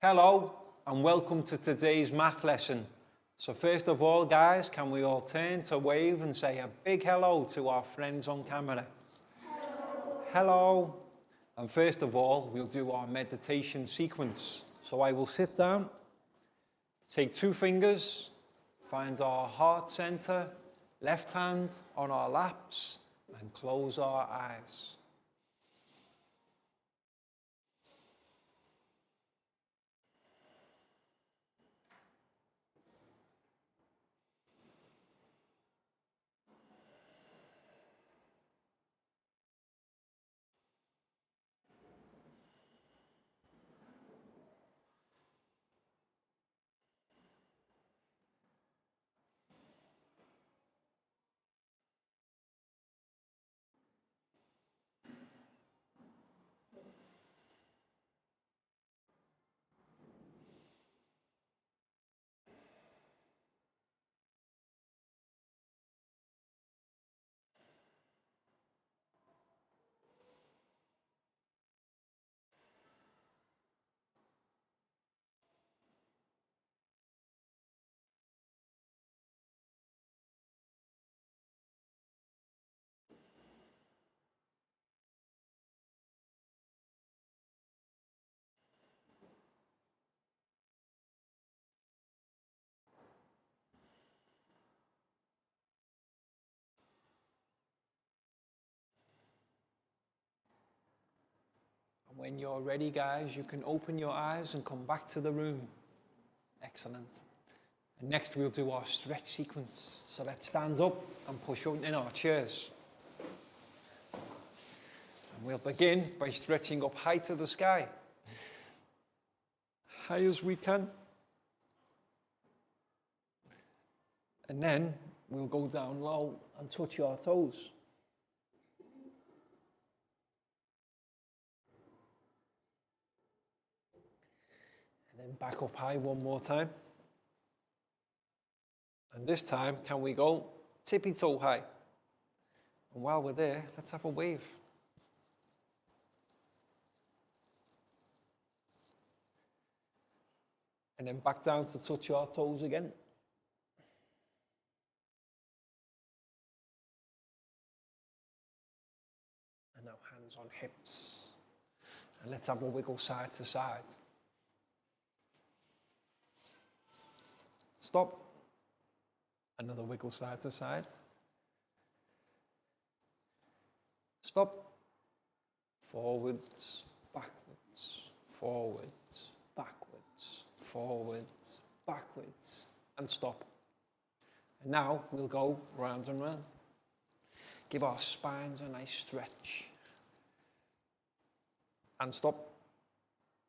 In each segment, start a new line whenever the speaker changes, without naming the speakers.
Hello and welcome to today's math lesson. So first of all, guys, can we all turn to wave and say a big hello to our friends on camera? Hello. Hello. And first of all, we'll do our meditation sequence. So I will sit down, take 2 fingers, find our heart center, left hand on our laps, and close our eyes. When you're ready, guys, you can open your eyes and come back to the room. Excellent. And next we'll do our stretch sequence. So let's stand up and push out in our chairs. And we'll begin by stretching up high to the sky. High as we can. And then we'll go down low and touch our toes. Then back up high one more time. And this time, can we go tippy toe high? And while we're there, let's have a wave. And then back down to touch our toes again. And now hands on hips. And let's have a wiggle side to side. Stop. Another wiggle side to side. Stop. Forwards, backwards, forwards, backwards, forwards, backwards, and stop. And now we'll go round and round. Give our spines a nice stretch. And stop.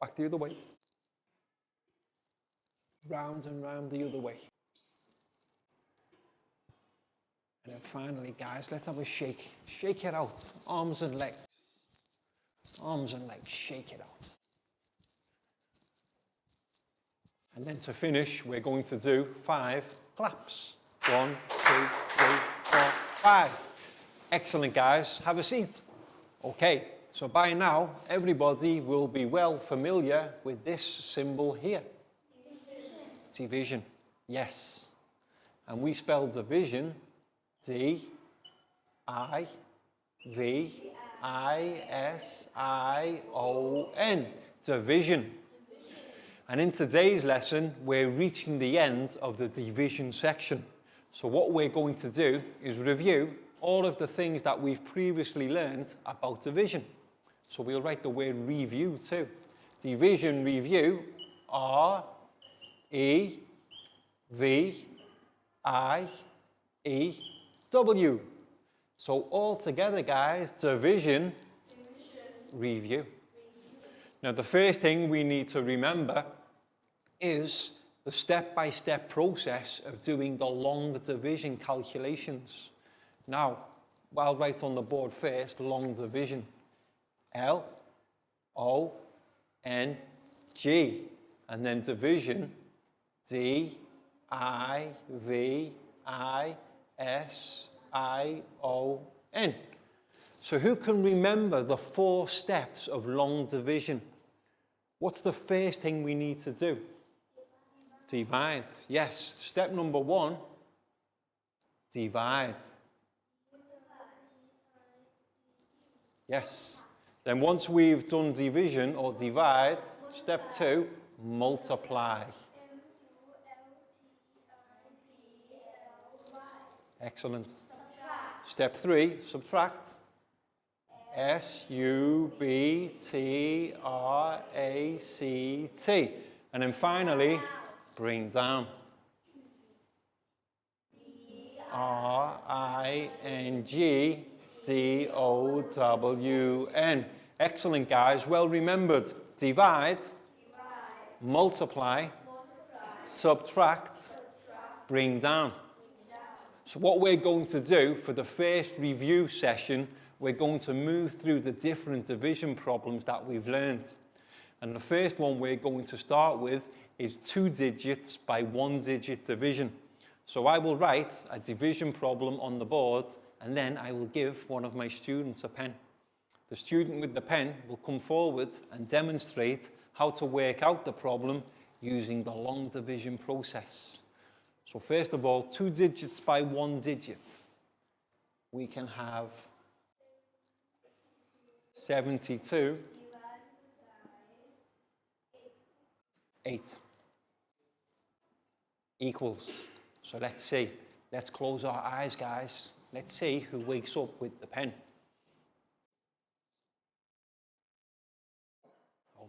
Back the other way. Round and round the other way. And then finally, guys, let's have a shake. Shake it out. Arms and legs. Arms and legs. Shake it out. And then to finish, we're going to do 5 claps. 1, 2, 3, 4, 5. Excellent, guys. Have a seat. Okay, so by now, everybody will be well familiar with this symbol here. Division, yes. And we spell division D-I-V-I-S-I-O-N, division. And in today's lesson, we're reaching the end of the division section. So what we're going to do is review all of the things that we've previously learned about division. So we'll write the word review too. Division, review, R-E-V-I-E-W. So all together, guys, division, review. Now the first thing we need to remember is the step-by-step process of doing the long division calculations. Now, I'll write on the board first, long division. L-O-N-G. And then division, D-I-V-I-S-I-O-N. So who can remember the 4 steps of long division? What's the first thing we need to do? Divide. Yes. Step number 1, divide. Yes. Then once we've done division or divide, step 2, multiply. Excellent. Step 3, subtract. S-U-B-T-R-A-C-T. And then finally, bring down. R-I-N-G-D-O-W-N. Excellent, guys. Well remembered. Divide, multiply, subtract, bring down. So what we're going to do for the first review session, we're going to move through the different division problems that we've learned. And the first one we're going to start with is 2 digits by 1 digit division. So I will write a division problem on the board, and then I will give one of my students a pen. The student with the pen will come forward and demonstrate how to work out the problem using the long division process. So first of all, 2 digits by 1 digit. We can have 72, 8 equals. So let's see. Let's close our eyes, guys. Let's see who wakes up with the pen.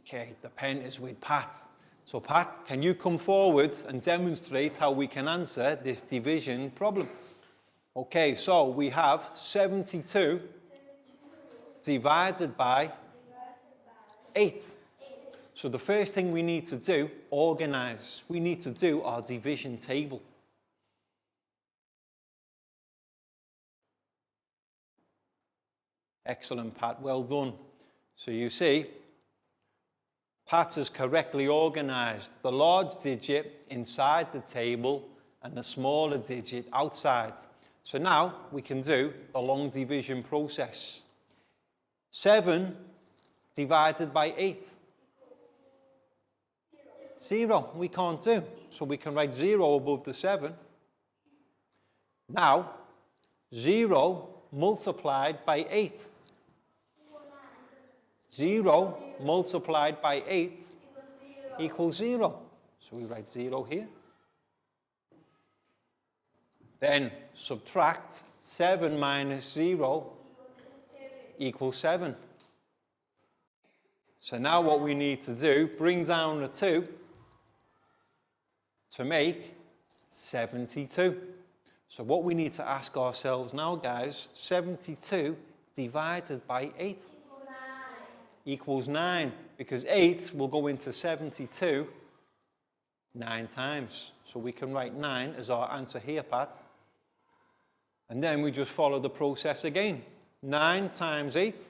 Okay, the pen is with Pat. So Pat, can you come forward and demonstrate how we can answer this division problem? Okay, so we have 72 divided by 8. So the first thing we need to do, organize. We need to do our division table. Excellent, Pat. Well done. So you see, Pat has correctly organized the large digit inside the table and the smaller digit outside. So now we can do the long division process. 7 divided by 8. 0, we can't do. So we can write 0 above the 7. Now, 0 multiplied by 8. 0 multiplied by 8 equals 0. So we write 0 here. Then subtract 7 minus 0 equals 7. So now what we need to do, bring down the 2 to make 72. So what we need to ask ourselves now, guys, 72 divided by 8 equals 9, because 8 will go into 72 9 times. So we can write 9 as our answer here, Pat. And then we just follow the process again. 9 times 8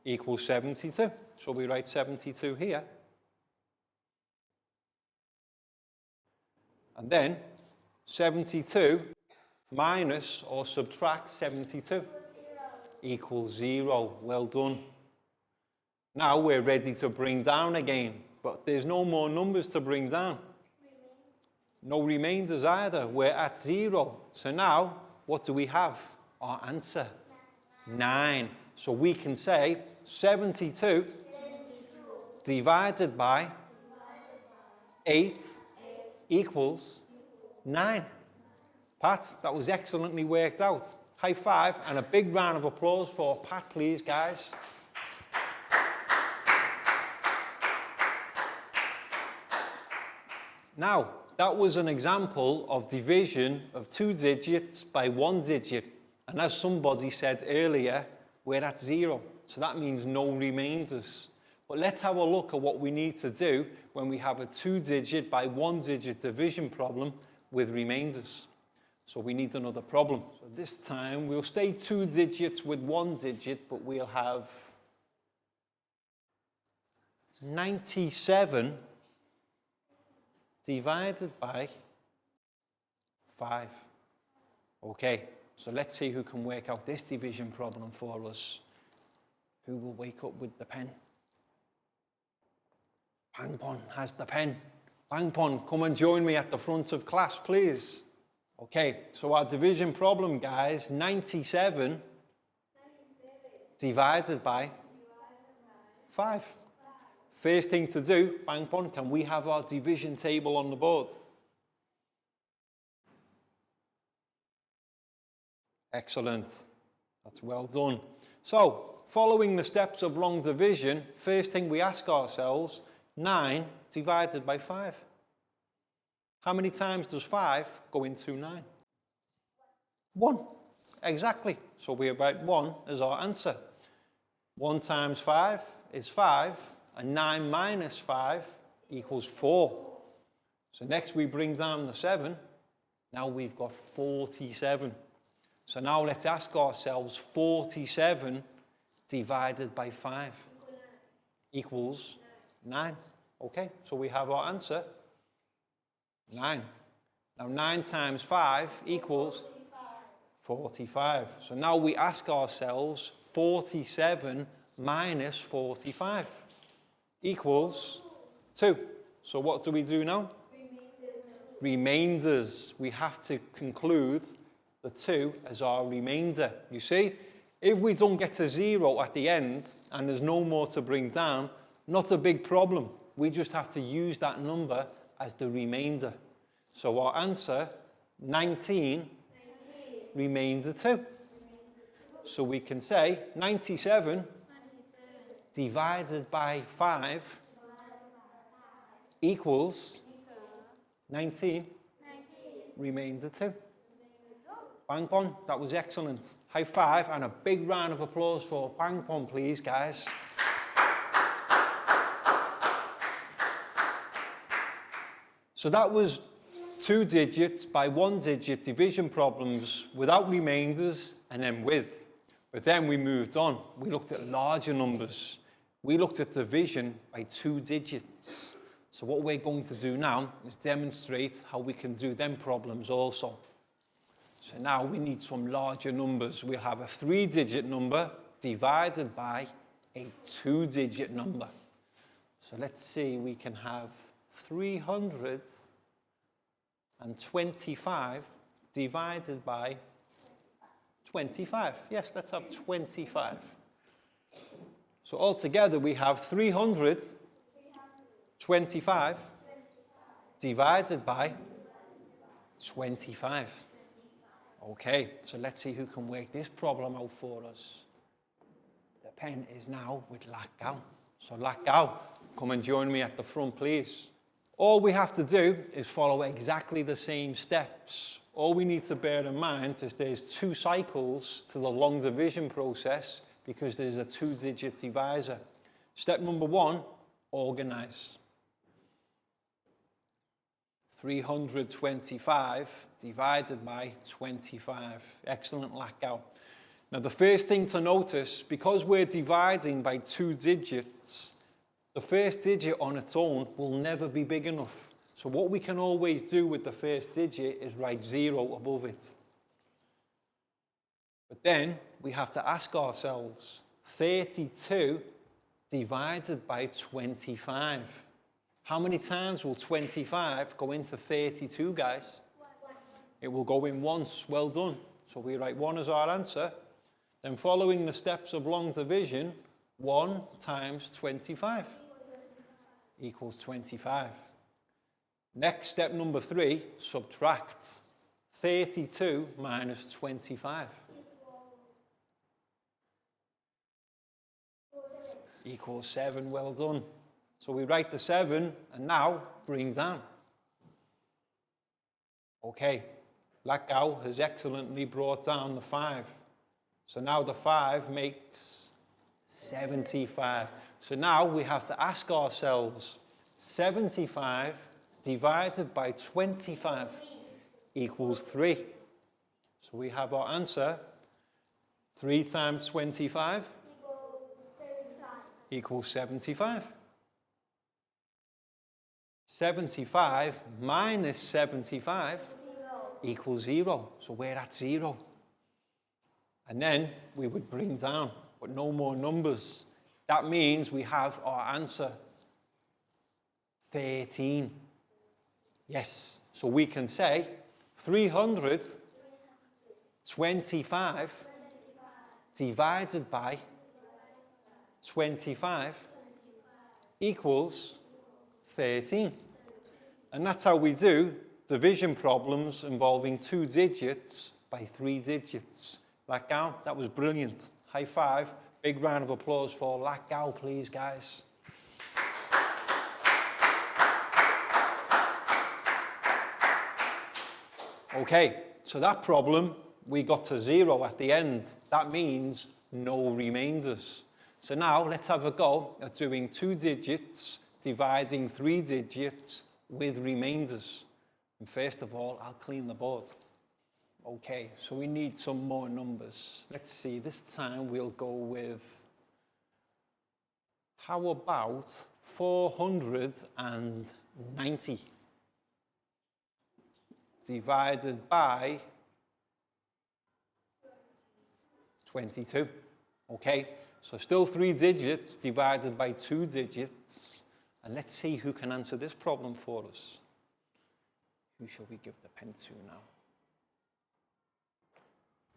equals 72. So we write 72 here. And then 72 minus or subtract 72 equals 0. Well done. Now we're ready to bring down again, but there's no more numbers to bring down. No remainders either. We're at 0. So now, what do we have? Our answer, 9. So we can say 72 divided by 8 equals 9. Pat, that was excellently worked out. High five and a big round of applause for Pat, please, guys. Now, that was an example of division of 2 digits by 1 digit. And as somebody said earlier, we're at 0. So that means no remainders. But let's have a look at what we need to do when we have a 2 digit by 1 digit division problem with remainders. So we need another problem. So this time we'll stay 2 digits with 1 digit, but we'll have 97 divided by 5. Okay, so let's see who can work out this division problem for us. Who will wake up with the pen? Bang Pon has the pen. Bang Pon, come and join me at the front of class, please. Okay, so our division problem, guys, 97 divided by 5. First thing to do, Bang Pon, can we have our division table on the board? Excellent. That's well done. So, following the steps of long division, first thing we ask ourselves, 9 divided by 5. How many times does 5 go into 9? 1. Exactly. So we write 1 as our answer. 1 times 5 is 5, and 9 minus 5 equals 4. So next we bring down the 7. Now we've got 47. So now let's ask ourselves, 47 divided by 5 equals 9. Okay, so we have our answer, 9. Now 9 times 5 equals 45. So now we ask ourselves, 47 minus 45 equals 2. So what do we do now? Remainders. We have to conclude the 2 as our remainder. You see, if we don't get to 0 at the end and there's no more to bring down, not a big problem. We just have to use that number as the remainder. So our answer, 19, remainder 2. So we can say 97 divided by 5 equals 19, remainder 2. Bang Pon, that was excellent. High five and a big round of applause for Bang Pon, please, guys. So that was 2 digits by 1 digit division problems without remainders and then with. But then we moved on. We looked at larger numbers. We looked at division by 2 digits. So what we're going to do now is demonstrate how we can do them problems also. So now we need some larger numbers. We'll have a 3-digit number divided by a 2-digit number. So let's see, we can have 325 divided by 25. Yes, let's have 25. So altogether we have 325 divided by 25. Okay, so let's see who can work this problem out for us. The pen is now with Lakgao. So Lakgao, come and join me at the front, please. All we have to do is follow exactly the same steps. All we need to bear in mind is there's 2 cycles to the long division process because there's a 2-digit divisor. Step number 1, organize. 325 divided by 25. Excellent, Lakgao. Now the first thing to notice, because we're dividing by 2 digits, the first digit on its own will never be big enough. So what we can always do with the first digit is write 0 above it. But then we have to ask ourselves, 32 divided by 25. How many times will 25 go into 32, guys? 1. It will go in once. Well done. So we write 1 as our answer. Then following the steps of long division, 1 times 25 equals 25. Next, step number 3, subtract. 32 minus 25 equals 7. Well done. So we write the 7 and now bring down. Okay, Lakgao has excellently brought down the 5. So now the 5 makes 75. So now we have to ask ourselves, 75 divided by 25 equals 3. So we have our answer, 3 times 25 equals 75. 75 minus 75 equals 0. So we're at 0. And then we would bring down, but no more numbers. That means we have our answer. 13. Yes, so we can say 325 divided by 25 equals 13. And that's how we do division problems involving 2 digits by 3 digits. Lackow, that was brilliant. High five. Big round of applause for Lackow, please, guys. Okay, so that problem, we got to 0 at the end. That means no remainders. So now let's have a go at doing 2 digits dividing 3 digits with remainders. And first of all, I'll clean the board. Okay, so we need some more numbers. Let's see, this time we'll go with, how about 490 divided by 22. Okay, so still 3 digits divided by 2 digits. And let's see who can answer this problem for us. Who shall we give the pen to now?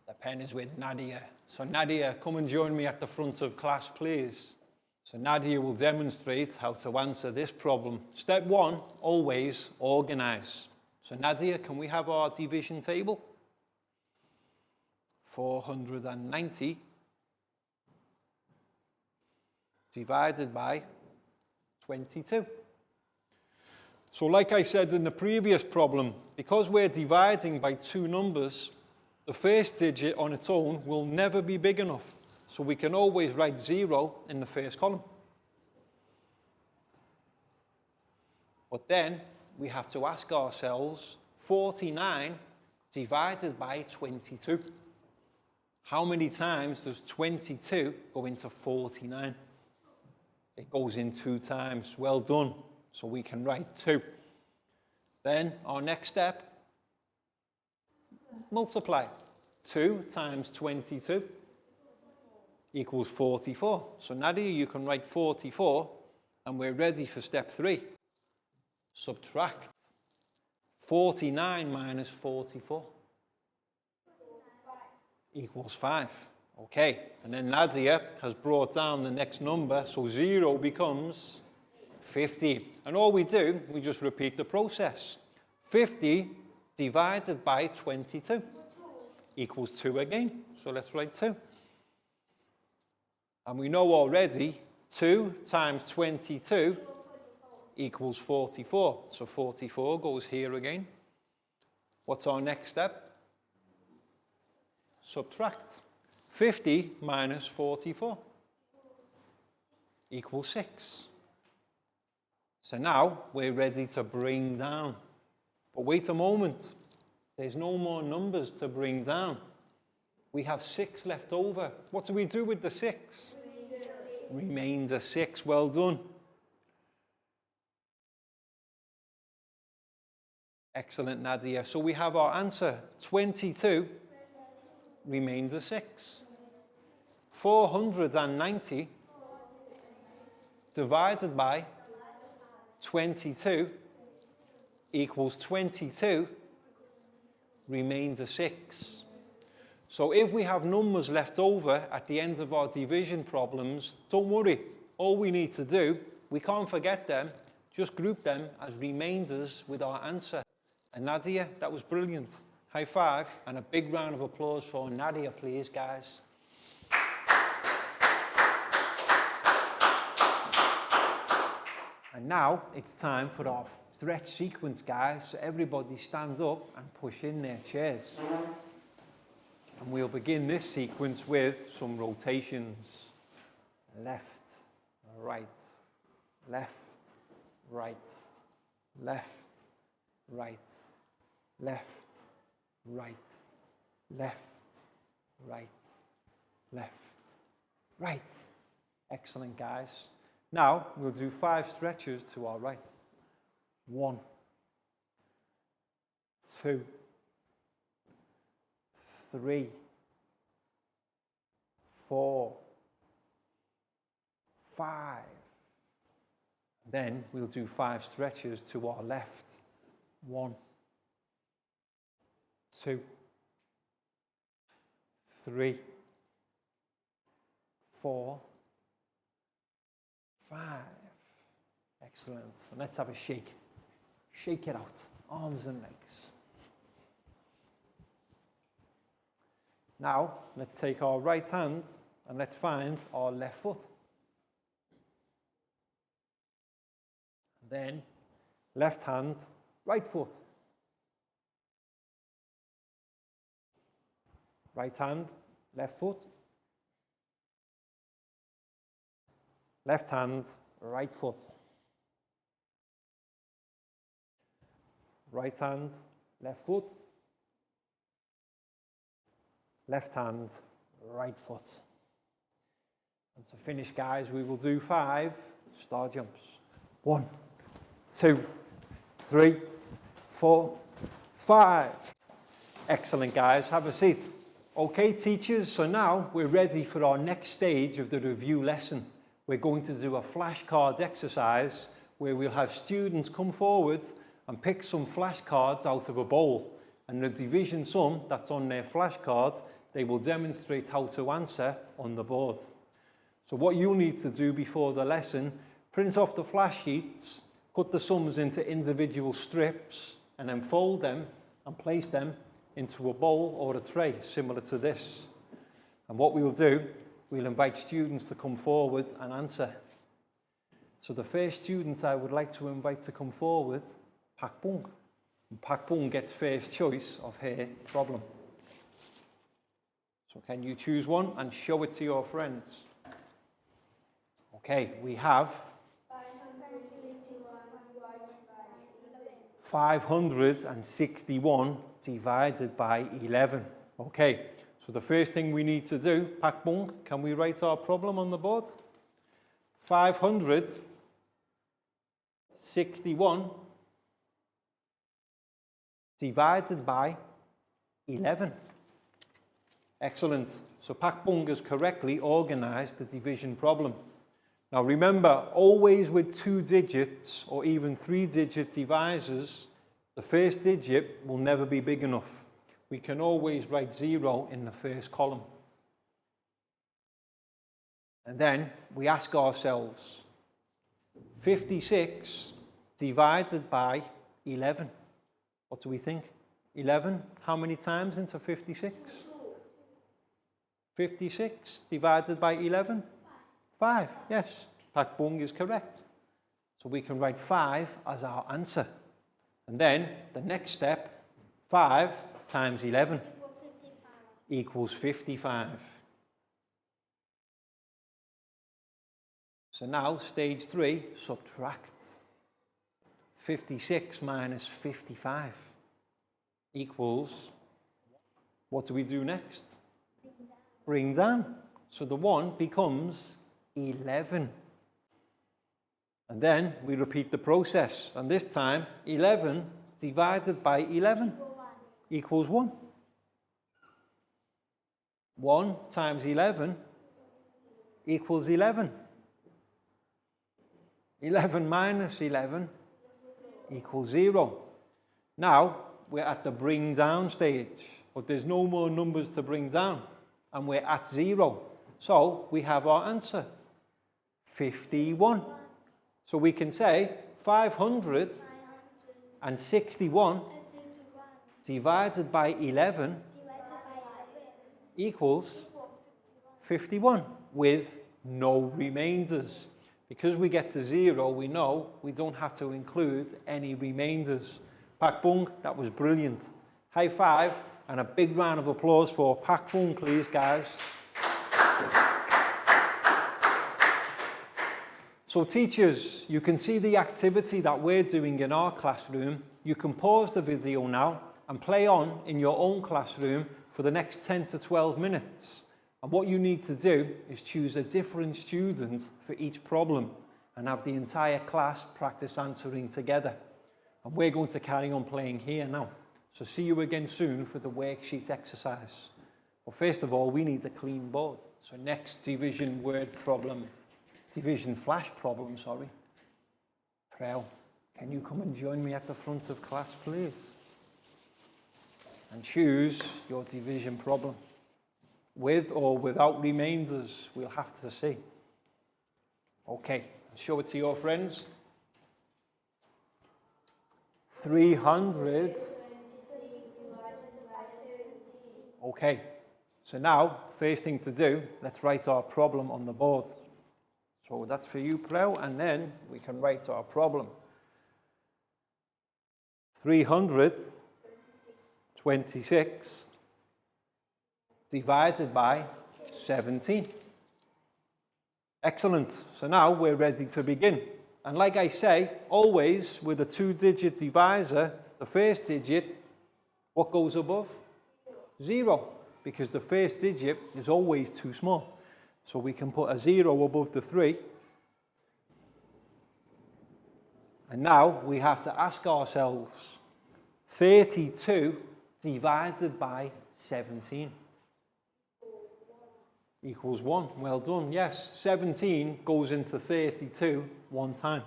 The pen is with Nadia. So Nadia, come and join me at the front of class, please. So Nadia will demonstrate how to answer this problem. Step 1, always organize. So Nadia, can we have our division table? 490 divided by 22. So like I said in the previous problem, because we're dividing by 2 numbers, the first digit on its own will never be big enough. So we can always write 0 in the first column. But then we have to ask ourselves, 49 divided by 22. How many times does 22 go into 49? It goes in 2 times. Well done. So we can write 2. Then our next step, multiply. 2 times 22 equals 44. So Nadia, you can write 44, and we're ready for step 3. Subtract. 49 minus 44 equals 5. Okay, and then Nadia has brought down the next number, so 0 becomes 50. And all we do, we just repeat the process. 50 divided by 22 equals 2 again. So let's write 2. And we know already 2 times 22 equals 44. So 44 goes here again. What's our next step? Subtract. 50 minus 44 equals 6. So now we're ready to bring down. But wait a moment. There's no more numbers to bring down. We have 6 left over. What do we do with the 6? Remainder 6. Well done. Excellent, Nadia. So we have our answer, 22, remainder 6. 490 divided by 22 equals 22, remainder 6. So if we have numbers left over at the end of our division problems, don't worry. All we need to do, we can't forget them, just group them as remainders with our answer. And Nadia, that was brilliant. High five and a big round of applause for Nadia, please, guys. And now it's time for our stretch sequence, guys. So everybody stand up and push in their chairs. And we'll begin this sequence with some rotations. Left, right, left, right, left, right, left, right, left, right, left, right. Excellent, guys. Now we'll do 5 stretches to our right. 1, 2, 3, 4, 5. then we'll do 5 stretches to our left. 1, 2, 3, 4, 5. Excellent. And let's have a shake. Shake it out. Arms and legs. Now, let's take our right hand and let's find our left foot. Then, left hand, right foot. Right hand, left foot. Left hand, right foot. Right hand, left foot. Left hand, right foot. And to finish, guys, we will do 5 star jumps. 1, 2, 3, 4, 5. Excellent, guys. Have a seat. Okay, teachers, so now we're ready for our next stage of the review lesson. We're going to do a flashcards exercise where we'll have students come forward and pick some flashcards out of a bowl. And the division sum that's on their flashcard, they will demonstrate how to answer on the board. So what you'll need to do before the lesson, print off the flash sheets, cut the sums into individual strips, and then fold them and place them into a bowl or a tray, similar to this. And what we'll do, we'll invite students to come forward and answer. So the first student I would like to invite to come forward, Pak Bung. And Pak Bung gets first choice of her problem. So can you choose one and show it to your friends? Okay, we have 561 divided by 11. Okay, so the first thing we need to do, Pak Bung, can we write our problem on the board? 561 divided by 11. Excellent. So Pak Bung has correctly organised the division problem. Now remember, always with 2 digits or even 3-digit divisors, the first digit will never be big enough. We can always write 0 in the first column. And then we ask ourselves, 56 divided by 11. What do we think? 11, how many times into 56? 56 divided by 11? 5, yes. Pak Bung is correct. So we can write 5 as our answer. And then the next step, 5 times 11 equals 55. So now, stage 3, subtract. 56 minus 55 equals, what do we do next? Bring down. So the 1 becomes 11. And then we repeat the process. And this time, 11 divided by 11 equals 1. 1 times 11 equals 11. 11 minus 11 equals 0. Now, we're at the bring down stage, but there's no more numbers to bring down, and we're at 0. So, we have our answer, 51. So we can say 561 divided by 11 equals 51 with no remainders. Because we get to 0, we know we don't have to include any remainders. Pak Bung, that was brilliant. High five and a big round of applause for Pak Bung, please, guys. So teachers, you can see the activity that we're doing in our classroom. You can pause the video now and play on in your own classroom for the next 10 to 12 minutes. And what you need to do is choose a different student for each problem and have the entire class practice answering together. And we're going to carry on playing here now. So see you again soon for the worksheet exercise. But first of all, we need a clean board. So next division word problem, division flash problem, sorry. Prel, can you come and join me at the front of class, please? And choose your division problem. With or without remainders, we'll have to see. Okay, show it to your friends. 300. Okay, so now, first thing to do, let's write our problem on the board. So that's for you, Prel, and then we can write our problem. 326 divided by 17. Excellent. So now we're ready to begin. And like I say, always with a two-digit divisor, the first digit, what goes above? 0. Because the first digit is always too small. So we can put a 0 above the 3. And now we have to ask ourselves, 32 divided by 17 equals 1. Well done. Yes, 17 goes into 32 one time.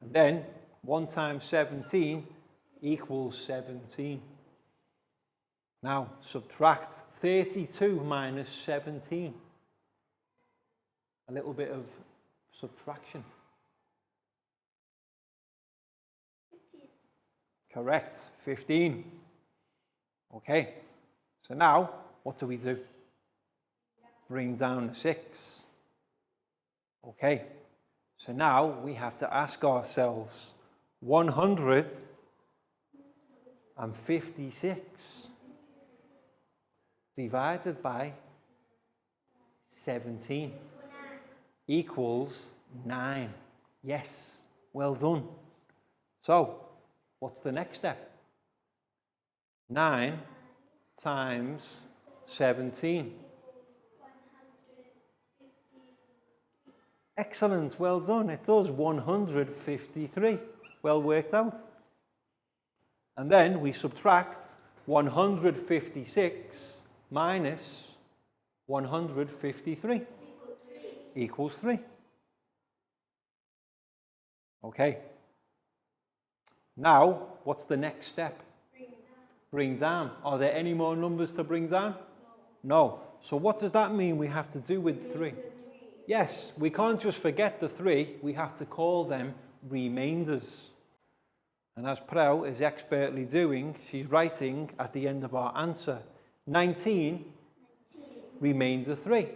And then 1 times 17 equals 17. Now subtract 32 minus 17. A little bit of subtraction.
15.
Correct, 15. Okay, so now what do we do? Bring down the 6. Okay, so now we have to ask ourselves, 156 divided by 17 equals 9. Yes, well done. So, what's the next step? 9 times 17. Excellent, well done. It does 153. Well worked out. And then we subtract 156 minus 153. Equals 3. Okay. Now, what's the next step? Bring down. Are there any more numbers to bring down? No. So what does that mean we have to do with 3? Yes, we can't just forget the 3. We have to call them remainders. And as Prel is expertly doing, she's writing at the end of our answer, 19 remainder 3.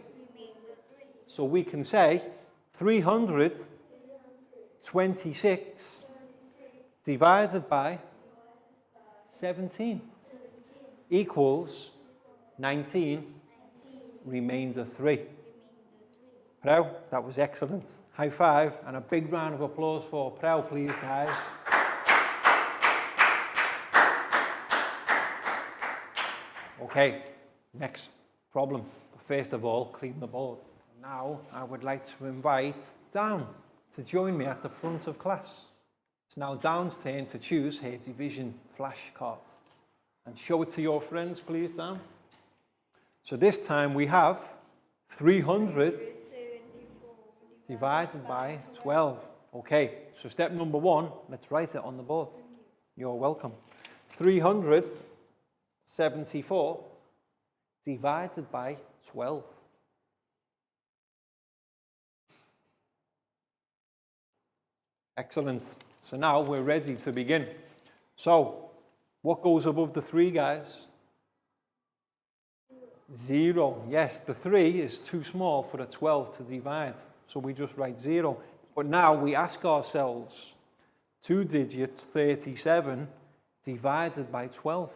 So we can say 326 divided by 17 equals 19 remainder 3. Prel, that was excellent. High five and a big round of applause for Prel, please, guys. Okay, next problem. First of all, clean the board. Now, I would like to invite Dan to join me at the front of class. It's now Dan's turn to choose her division flashcard. And show it to your friends, please, Dan. So this time we have 300 divided by 12. Okay, so step number 1, let's write it on the board. You're welcome. 374 divided by 12. Excellent. So now we're ready to begin. So, what goes above the 3, guys? 0. Yes, the 3 is too small for a 12 to divide. So we just write 0. But now we ask ourselves, 2 digits, 37, divided by 12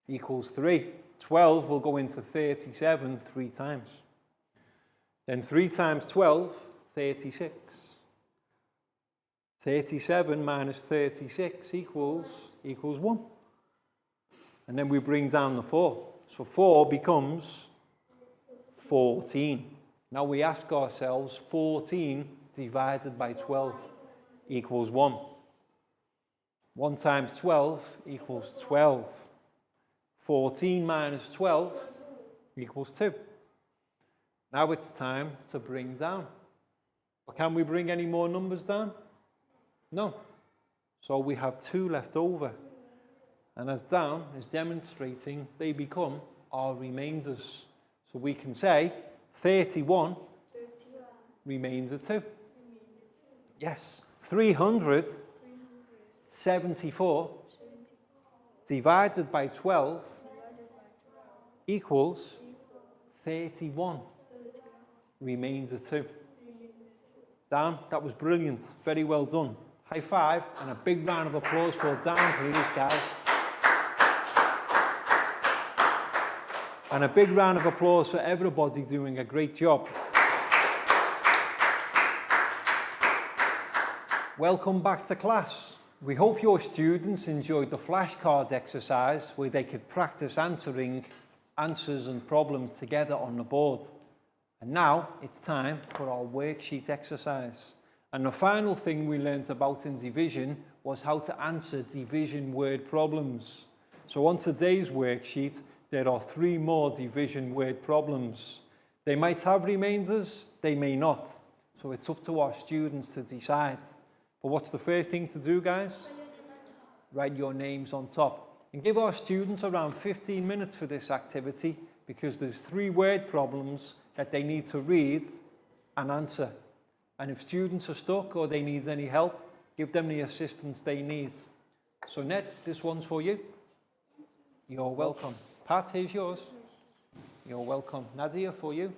equals 3. 12 will go into 37 3 times. Then 3 times 12, 36. 37 minus 36 equals 1. And then we bring down the 4. So 4 becomes 14. Now we ask ourselves, 14 divided by 12 equals 1. 1 times 12 equals 12. 14 minus 12 equals 2. Now it's time to bring down. But can we bring any more numbers down? No. So we have 2 left over. And as Dan is demonstrating, they become our remainders. So we can say 31 remainder 2. Yes. 374 divided by 12 equals 31 remainder 2. Dan, that was brilliant. Very well done. High five and a big round of applause for Dan, please, guys. And a big round of applause for everybody doing a great job. Welcome back to class. We hope your students enjoyed the flashcards exercise where they could practice answering answers and problems together on the board. And now it's time for our worksheet exercise. And the final thing we learned about in division was how to answer division word problems. So on today's worksheet, there are 3 more division word problems. They might have remainders, they may not. So it's up to our students to decide. But what's the first thing to do, guys? Write your names on top. And give our students around 15 minutes for this activity because there's 3 word problems that they need to read and answer. And if students are stuck or they need any help, give them the assistance they need. So Ned, this one's for you. You're welcome. Pat, here's yours. You're welcome. Nadia, for you.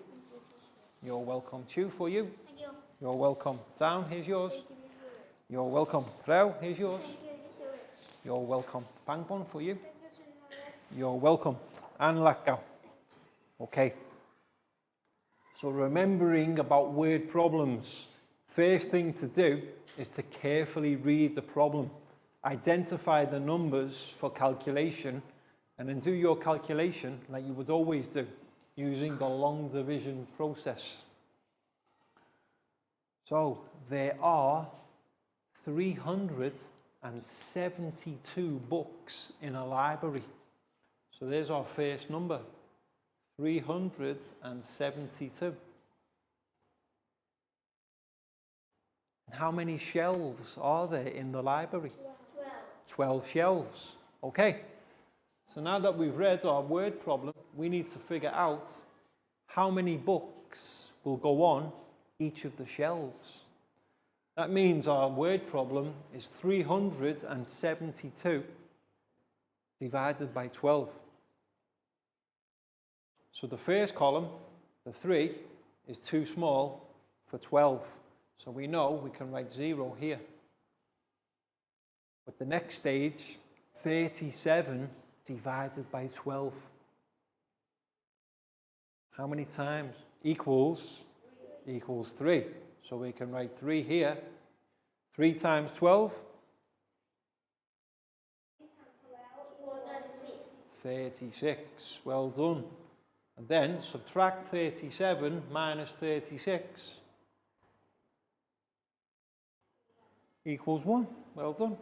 You're welcome. Chu, for you.
Thank you.
You're welcome. Down, here's yours. You're welcome. Rao, here's yours. You're welcome. Pangbon, for you. You're welcome. And Lakgao. Okay. So remembering about word problems. First thing to do is to carefully read the problem. Identify the numbers for calculation and then do your calculation like you would always do using the long division process. So there are 372 books in a library. So there's our first number, 372. And how many shelves are there in the library? 12 shelves. Okay. So now that we've read our word problem, we need to figure out how many books will go on each of the shelves. That means our word problem is 372 divided by 12. So the first column, the 3, is too small for 12. So we know we can write 0 here. But the next stage, 37 divided by 12. How many times? Equals 3. So we can write 3 here. 3 times 12? 36. Well done. And then subtract 37 minus 36 equals 1. Well done.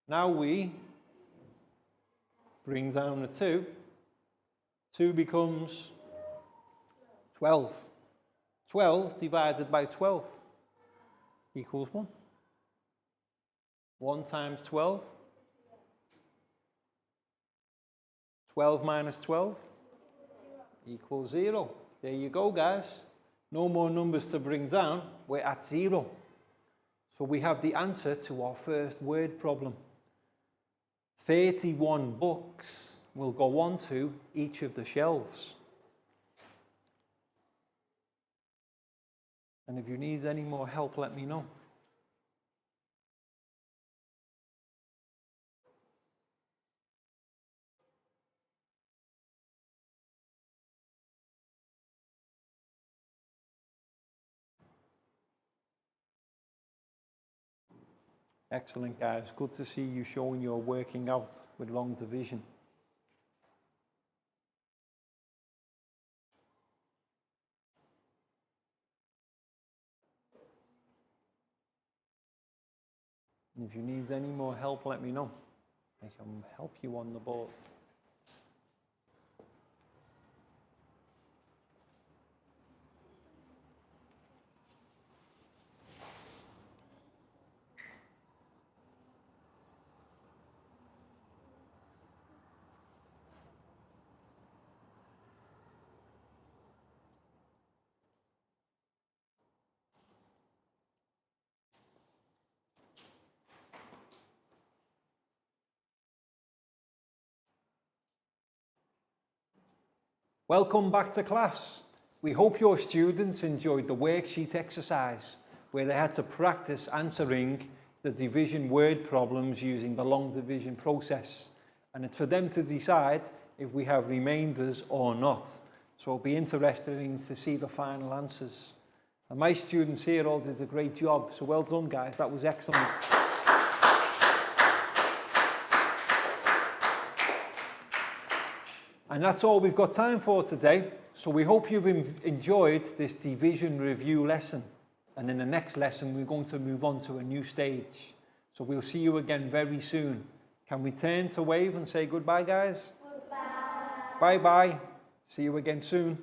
Now we bring down the 2. 2 becomes 12. 12 divided by 12 equals 1. 1 times 12. 12 minus 12 equals 0. There you go, guys. No more numbers to bring down. We're at 0. So we have the answer to our first word problem. 31 books will go onto each of the shelves. And if you need any more help, let me know. Excellent, guys. Good to see you showing you're working out with long division. And if you need any more help, let me know. I can help you on the board. Welcome back to class. We hope your students enjoyed the worksheet exercise where they had to practice answering the division word problems using the long division process. And it's for them to decide if we have remainders or not. So it'll be interesting to see the final answers. And my students here all did a great job. So well done, guys. That was excellent. And that's all we've got time for today. So we hope you've enjoyed this division review lesson. And in the next lesson, we're going to move on to a new stage. So we'll see you again very soon. Can we turn to wave and say goodbye, guys? Goodbye. Bye-bye. See you again soon.